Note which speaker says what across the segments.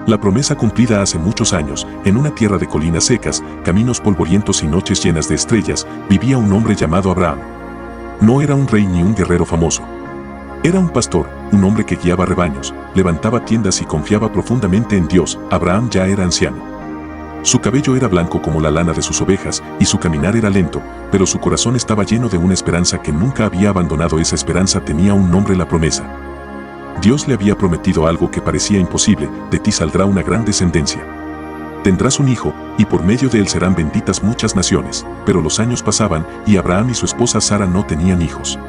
Speaker 1: La promesa cumplida hace muchos años, en una tierra de colinas secas, caminos polvorientos y noches llenas de estrellas, vivía un hombre llamado Abraham. No era un rey ni un guerrero famoso. Era un pastor, un hombre que guiaba rebaños, levantaba tiendas y confiaba profundamente en Dios. Abraham ya era anciano. Su cabello era blanco como la lana de sus ovejas y su caminar era lento, pero su corazón estaba lleno de una esperanza que nunca había abandonado. Esa esperanza tenía un nombre: la promesa. Dios le había prometido algo que parecía imposible: de ti saldrá una gran descendencia. Tendrás un hijo, y por medio de él serán benditas muchas naciones. Pero los años pasaban, y Abraham y su esposa Sara no tenían hijos.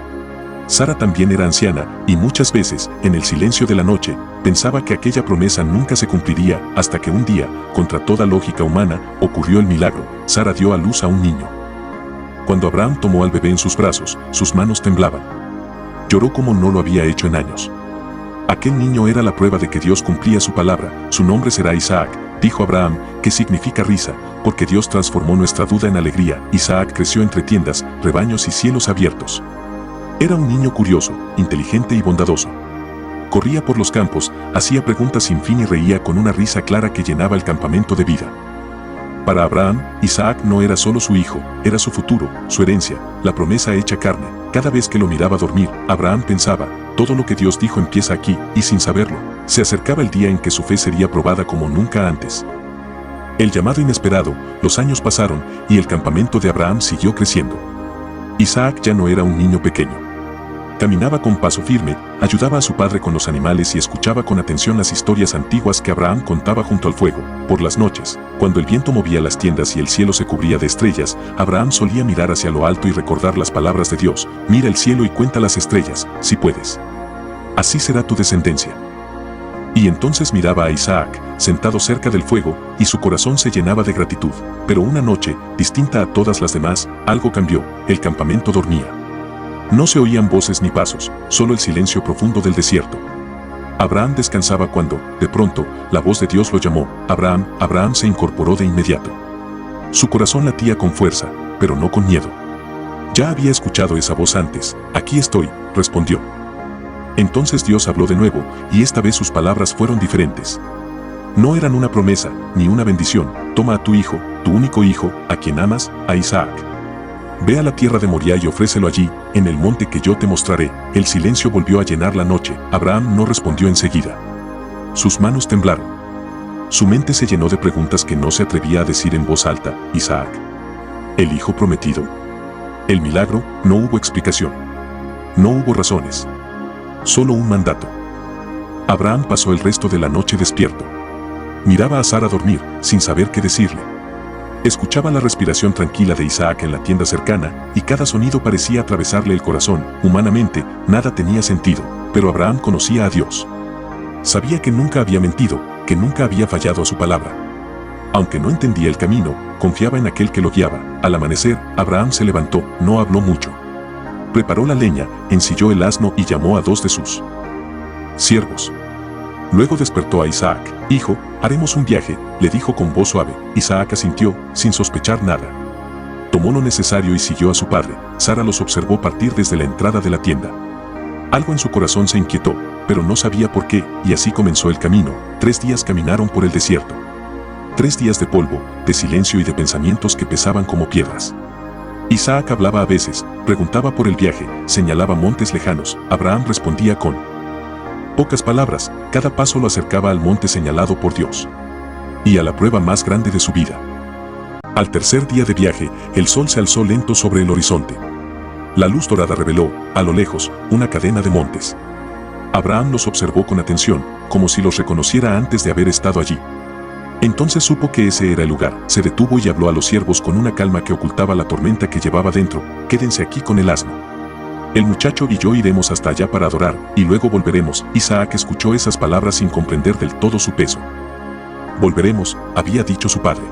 Speaker 1: Sara también era anciana, y muchas veces, en el silencio de la noche, pensaba que aquella promesa nunca se cumpliría, hasta que un día, contra toda lógica humana, ocurrió el milagro: Sara dio a luz a un niño. Cuando Abraham tomó al bebé en sus brazos, sus manos temblaban. Lloró como no lo había hecho en años. Aquel niño era la prueba de que Dios cumplía su palabra. Su nombre será Isaac, dijo Abraham, que significa risa, porque Dios transformó nuestra duda en alegría. Isaac creció entre tiendas, rebaños y cielos abiertos. Era un niño curioso, inteligente y bondadoso. Corría por los campos, hacía preguntas sin fin y reía con una risa clara que llenaba el campamento de vida. Para Abraham, Isaac no era solo su hijo, era su futuro, su herencia, la promesa hecha carne. Cada vez que lo miraba dormir, Abraham pensaba: todo lo que Dios dijo empieza aquí, y sin saberlo, se acercaba el día en que su fe sería probada como nunca antes. El llamado inesperado, los años pasaron, y el campamento de Abraham siguió creciendo. Isaac ya no era un niño pequeño. Caminaba con paso firme, ayudaba a su padre con los animales y escuchaba con atención las historias antiguas que Abraham contaba junto al fuego. Por las noches, cuando el viento movía las tiendas y el cielo se cubría de estrellas, Abraham solía mirar hacia lo alto y recordar las palabras de Dios: mira el cielo y cuenta las estrellas, si puedes. Así será tu descendencia. Y entonces miraba a Isaac, sentado cerca del fuego, y su corazón se llenaba de gratitud. Pero una noche, distinta a todas las demás, algo cambió: el campamento dormía. No se oían voces ni pasos, solo el silencio profundo del desierto. Abraham descansaba cuando, de pronto, la voz de Dios lo llamó: Abraham. Abraham se incorporó de inmediato. Su corazón latía con fuerza, pero no con miedo. Ya había escuchado esa voz antes. Aquí estoy, respondió. Entonces Dios habló de nuevo, y esta vez sus palabras fueron diferentes. No eran una promesa, ni una bendición: toma a tu hijo, tu único hijo, a quien amas, a Isaac. Ve a la tierra de Moriah y ofrécelo allí, en el monte que yo te mostraré. El silencio volvió a llenar la noche. Abraham no respondió enseguida. Sus manos temblaron. Su mente se llenó de preguntas que no se atrevía a decir en voz alta: Isaac, el hijo prometido. El milagro. No hubo explicación. No hubo razones. Solo un mandato. Abraham pasó el resto de la noche despierto. Miraba a Sara dormir, sin saber qué decirle. Escuchaba la respiración tranquila de Isaac en la tienda cercana, y cada sonido parecía atravesarle el corazón. Humanamente, nada tenía sentido, pero Abraham conocía a Dios. Sabía que nunca había mentido, que nunca había fallado a su palabra. Aunque no entendía el camino, confiaba en aquel que lo guiaba. Al amanecer, Abraham se levantó, no habló mucho. Preparó la leña, ensilló el asno y llamó a 2 de sus siervos. Luego despertó a Isaac. Hijo, haremos un viaje, le dijo con voz suave. Isaac asintió, sin sospechar nada. Tomó lo necesario y siguió a su padre. Sara los observó partir desde la entrada de la tienda. Algo en su corazón se inquietó, pero no sabía por qué, y así comenzó el camino. 3 días caminaron por el desierto. 3 días de polvo, de silencio y de pensamientos que pesaban como piedras. Isaac hablaba a veces, preguntaba por el viaje, señalaba montes lejanos. Abraham respondía con pocas palabras. Cada paso lo acercaba al monte señalado por Dios. Y a la prueba más grande de su vida. Al tercer día de viaje, el sol se alzó lento sobre el horizonte. La luz dorada reveló, a lo lejos, una cadena de montes. Abraham los observó con atención, como si los reconociera antes de haber estado allí. Entonces supo que ese era el lugar. Se detuvo y habló a los siervos con una calma que ocultaba la tormenta que llevaba dentro. Quédense aquí con el asno. El muchacho y yo iremos hasta allá para adorar, y luego volveremos. Isaac escuchó esas palabras sin comprender del todo su peso. Volveremos, había dicho su padre.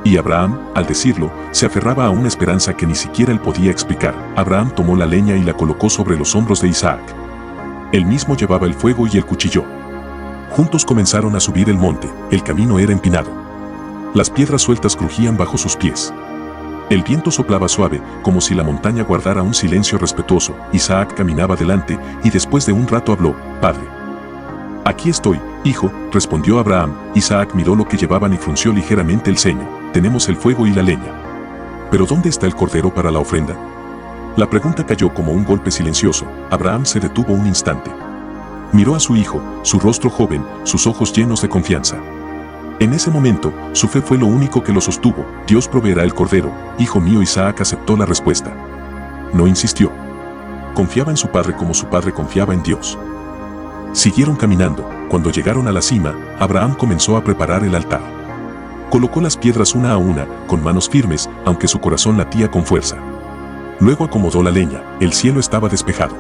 Speaker 1: Y Abraham, al decirlo, se aferraba a una esperanza que ni siquiera él podía explicar. Abraham tomó la leña y la colocó sobre los hombros de Isaac. Él mismo llevaba el fuego y el cuchillo. Juntos comenzaron a subir el monte. El camino era empinado. Las piedras sueltas crujían bajo sus pies. El viento soplaba suave, como si la montaña guardara un silencio respetuoso. Isaac caminaba delante, y después de un rato habló: Padre, Aquí estoy, hijo, respondió Abraham. Isaac miró lo que llevaban y frunció ligeramente el ceño. Tenemos el fuego y la leña. ¿Pero dónde está el cordero para la ofrenda? La pregunta cayó como un golpe silencioso. Abraham se detuvo un instante. Miró a su hijo, su rostro joven, sus ojos llenos de confianza. En ese momento, su fe fue lo único que lo sostuvo. Dios proveerá el cordero, hijo mío. Isaac aceptó la respuesta. No insistió. Confiaba en su padre como su padre confiaba en Dios. Siguieron caminando. Cuando llegaron a la cima, Abraham comenzó a preparar el altar. Colocó las piedras una a una, con manos firmes, aunque su corazón latía con fuerza. Luego acomodó la leña. El cielo estaba despejado.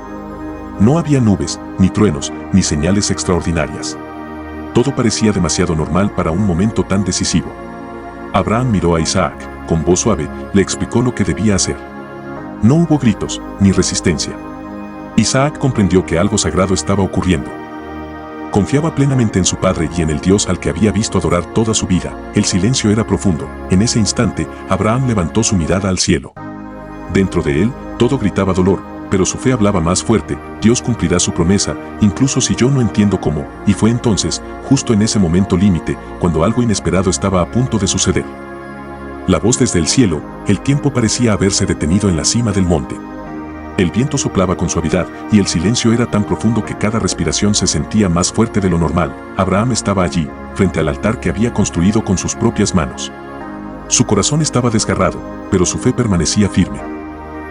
Speaker 1: No había nubes, ni truenos, ni señales extraordinarias. Todo parecía demasiado normal para un momento tan decisivo. Abraham miró a Isaac. Con voz suave, le explicó lo que debía hacer. No hubo gritos, ni resistencia. Isaac comprendió que algo sagrado estaba ocurriendo. Confiaba plenamente en su padre y en el Dios al que había visto adorar toda su vida. El silencio era profundo. En ese instante, Abraham levantó su mirada al cielo. Dentro de él, todo gritaba dolor, pero su fe hablaba más fuerte. Dios cumplirá su promesa, incluso si yo no entiendo cómo. Y fue entonces, justo en ese momento límite, cuando algo inesperado estaba a punto de suceder. La voz desde el cielo, el tiempo parecía haberse detenido en la cima del monte. El viento soplaba con suavidad y el silencio era tan profundo que cada respiración se sentía más fuerte de lo normal. Abraham estaba allí, frente al altar que había construido con sus propias manos. Su corazón estaba desgarrado, pero su fe permanecía firme.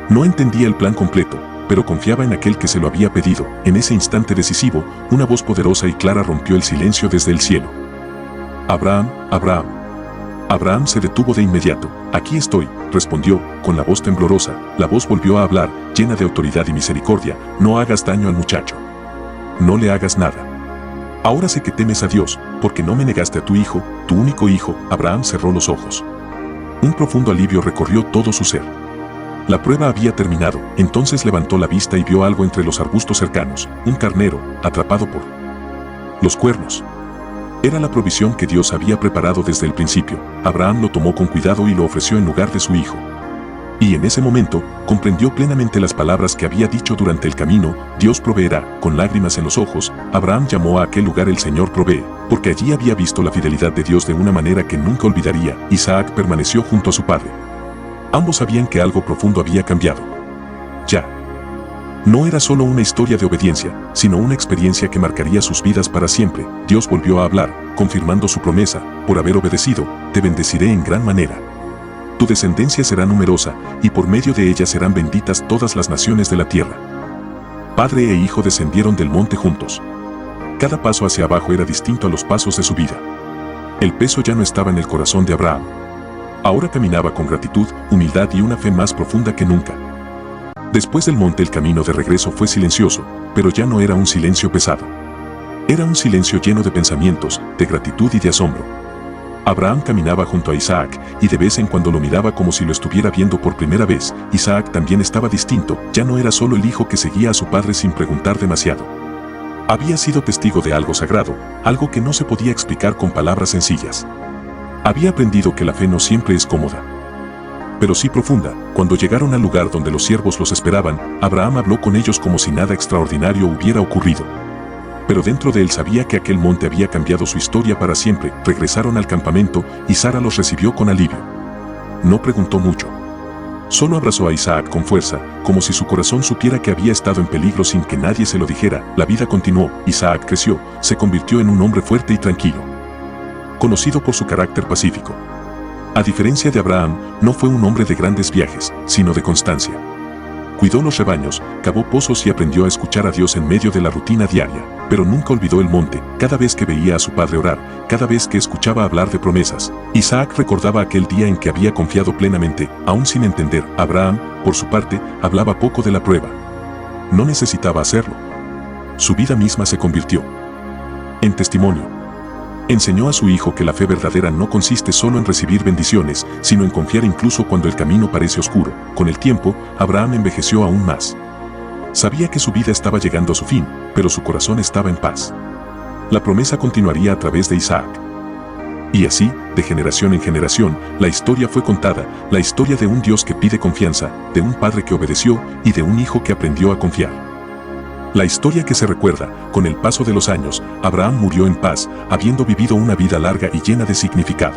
Speaker 1: No entendía el plan completo, pero confiaba en aquel que se lo había pedido. En ese instante decisivo, una voz poderosa y clara rompió el silencio desde el cielo. Abraham, Abraham. Abraham se detuvo de inmediato. Aquí estoy, respondió, con la voz temblorosa. La voz volvió a hablar, llena de autoridad y misericordia. No hagas daño al muchacho. No le hagas nada. Ahora sé que temes a Dios, porque no me negaste a tu hijo, tu único hijo. Abraham cerró los ojos. Un profundo alivio recorrió todo su ser. La prueba había terminado. Entonces levantó la vista y vio algo entre los arbustos cercanos. Un carnero, atrapado por los cuernos. Era la provisión que Dios había preparado desde el principio. Abraham lo tomó con cuidado y lo ofreció en lugar de su hijo. Y en ese momento, comprendió plenamente las palabras que había dicho durante el camino. Dios proveerá. Con lágrimas en los ojos, Abraham llamó a aquel lugar el Señor provee, porque allí había visto la fidelidad de Dios de una manera que nunca olvidaría. Isaac permaneció junto a su padre. Ambos sabían que algo profundo había cambiado. Ya. No era solo una historia de obediencia, sino una experiencia que marcaría sus vidas para siempre. Dios volvió a hablar, confirmando su promesa. Por haber obedecido, te bendeciré en gran manera. Tu descendencia será numerosa, y por medio de ella serán benditas todas las naciones de la tierra. Padre e hijo descendieron del monte juntos. Cada paso hacia abajo era distinto a los pasos de su vida. El peso ya no estaba en el corazón de Abraham. Ahora caminaba con gratitud, humildad y una fe más profunda que nunca. Después del monte el camino de regreso fue silencioso, pero ya no era un silencio pesado. Era un silencio lleno de pensamientos, de gratitud y de asombro. Abraham caminaba junto a Isaac, y de vez en cuando lo miraba como si lo estuviera viendo por primera vez. Isaac también estaba distinto, ya no era solo el hijo que seguía a su padre sin preguntar demasiado. Había sido testigo de algo sagrado, algo que no se podía explicar con palabras sencillas. Había aprendido que la fe no siempre es cómoda, pero sí profunda. Cuando llegaron al lugar donde los siervos los esperaban, Abraham habló con ellos como si nada extraordinario hubiera ocurrido. Pero dentro de él sabía que aquel monte había cambiado su historia para siempre. Regresaron al campamento y Sara los recibió con alivio. No preguntó mucho. Solo abrazó a Isaac con fuerza, como si su corazón supiera que había estado en peligro sin que nadie se lo dijera. La vida continuó. Isaac creció, se convirtió en un hombre fuerte y tranquilo, conocido por su carácter pacífico. A diferencia de Abraham, no fue un hombre de grandes viajes, sino de constancia. Cuidó los rebaños, cavó pozos y aprendió a escuchar a Dios en medio de la rutina diaria, pero nunca olvidó el monte. Cada vez que veía a su padre orar, cada vez que escuchaba hablar de promesas, Isaac recordaba aquel día en que había confiado plenamente, aún sin entender. Abraham, por su parte, hablaba poco de la prueba. No necesitaba hacerlo. Su vida misma se convirtió en testimonio. Enseñó a su hijo que la fe verdadera no consiste solo en recibir bendiciones, sino en confiar incluso cuando el camino parece oscuro. Con el tiempo, Abraham envejeció aún más. Sabía que su vida estaba llegando a su fin, pero su corazón estaba en paz. La promesa continuaría a través de Isaac. Y así, de generación en generación, la historia fue contada, la historia de un Dios que pide confianza, de un padre que obedeció y de un hijo que aprendió a confiar. La historia que se recuerda, con el paso de los años, Abraham murió en paz, habiendo vivido una vida larga y llena de significado.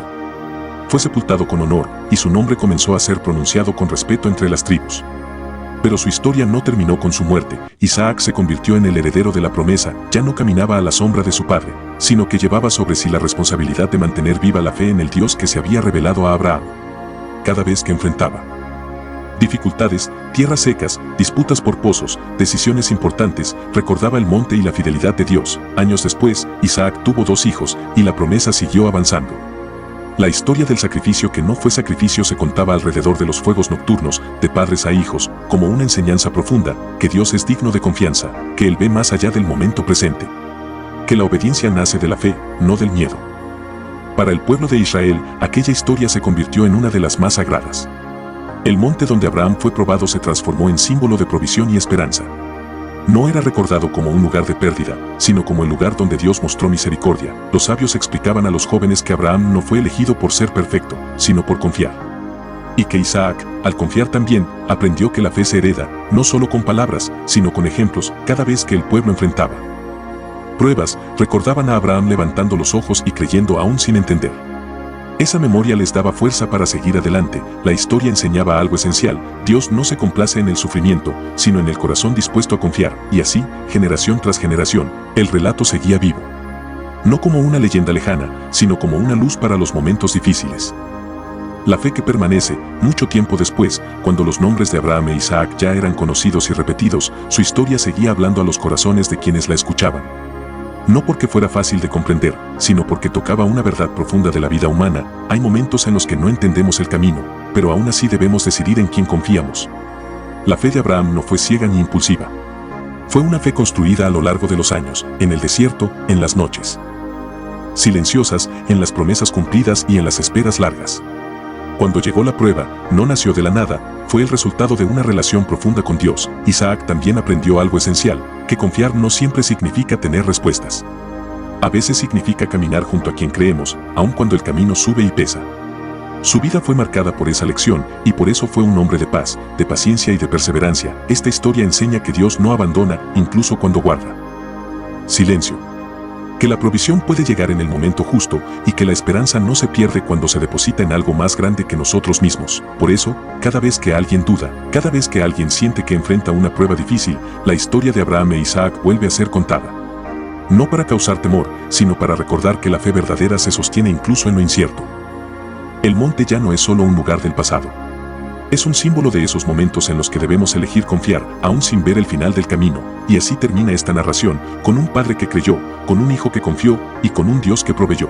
Speaker 1: Fue sepultado con honor, y su nombre comenzó a ser pronunciado con respeto entre las tribus. Pero su historia no terminó con su muerte. Isaac se convirtió en el heredero de la promesa, ya no caminaba a la sombra de su padre, sino que llevaba sobre sí la responsabilidad de mantener viva la fe en el Dios que se había revelado a Abraham. Cada vez que enfrentaba dificultades, tierras secas, disputas por pozos, decisiones importantes, recordaba el monte y la fidelidad de Dios. Años después, Isaac tuvo 2 hijos, y la promesa siguió avanzando. La historia del sacrificio que no fue sacrificio se contaba alrededor de los fuegos nocturnos, de padres a hijos, como una enseñanza profunda, que Dios es digno de confianza, que Él ve más allá del momento presente. Que la obediencia nace de la fe, no del miedo. Para el pueblo de Israel, aquella historia se convirtió en una de las más sagradas. El monte donde Abraham fue probado se transformó en símbolo de provisión y esperanza. No era recordado como un lugar de pérdida, sino como el lugar donde Dios mostró misericordia. Los sabios explicaban a los jóvenes que Abraham no fue elegido por ser perfecto, sino por confiar. Y que Isaac, al confiar también, aprendió que la fe se hereda, no solo con palabras, sino con ejemplos, cada vez que el pueblo enfrentaba pruebas, recordaban a Abraham levantando los ojos y creyendo aún sin entender. Esa memoria les daba fuerza para seguir adelante. La historia enseñaba algo esencial: Dios no se complace en el sufrimiento, sino en el corazón dispuesto a confiar, y así, generación tras generación, el relato seguía vivo. No como una leyenda lejana, sino como una luz para los momentos difíciles. La fe que permanece, mucho tiempo después, cuando los nombres de Abraham e Isaac ya eran conocidos y repetidos, su historia seguía hablando a los corazones de quienes la escuchaban. No porque fuera fácil de comprender, sino porque tocaba una verdad profunda de la vida humana. Hay momentos en los que no entendemos el camino, pero aún así debemos decidir en quién confiamos. La fe de Abraham no fue ciega ni impulsiva. Fue una fe construida a lo largo de los años, en el desierto, en las noches silenciosas, en las promesas cumplidas y en las esperas largas. Cuando llegó la prueba, no nació de la nada, fue el resultado de una relación profunda con Dios. Isaac también aprendió algo esencial, que confiar no siempre significa tener respuestas. A veces significa caminar junto a quien creemos, aun cuando el camino sube y pesa. Su vida fue marcada por esa lección, y por eso fue un hombre de paz, de paciencia y de perseverancia. Esta historia enseña que Dios no abandona, incluso cuando guarda silencio. Que la provisión puede llegar en el momento justo, y que la esperanza no se pierde cuando se deposita en algo más grande que nosotros mismos. Por eso, cada vez que alguien duda, cada vez que alguien siente que enfrenta una prueba difícil, la historia de Abraham e Isaac vuelve a ser contada. No para causar temor, sino para recordar que la fe verdadera se sostiene incluso en lo incierto. El monte ya no es solo un lugar del pasado. Es un símbolo de esos momentos en los que debemos elegir confiar, aún sin ver el final del camino. Y así termina esta narración, con un padre que creyó, con un hijo que confió, y con un Dios que proveyó.